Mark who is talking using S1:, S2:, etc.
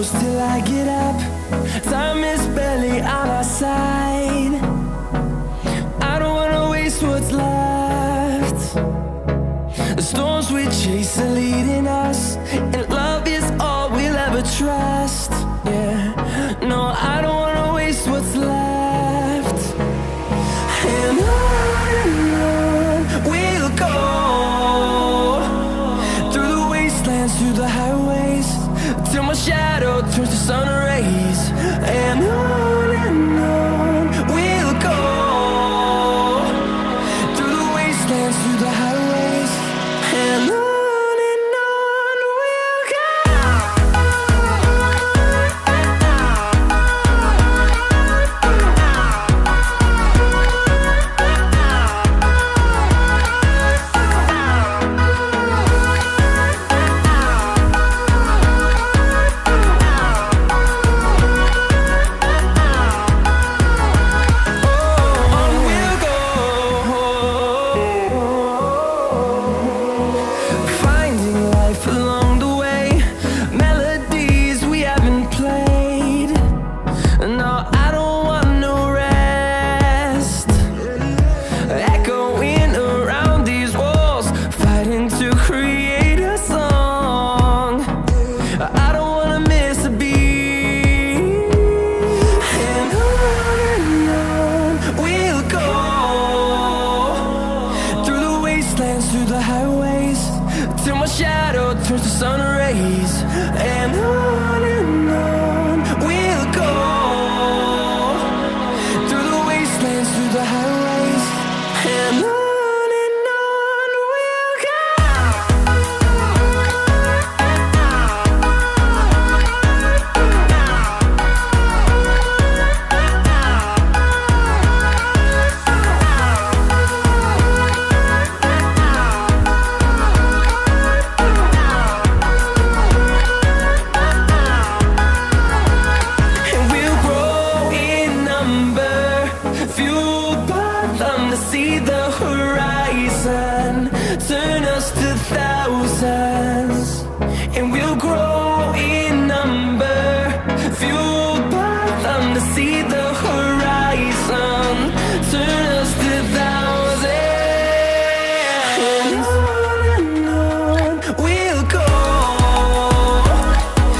S1: close till I get up. Time is barely on our side. I don't wanna waste what's left. The storms we chase are leading us, and love is all we'll ever trust. Yeah, no, I don't wanna waste what's left. And on we'll go, through the wastelands, through the highways, till my shadow turns to sun rays. And on we'll go, through the wastelands, through the highways, and on we'll go. Finding life along the way, melodies we haven't played. No,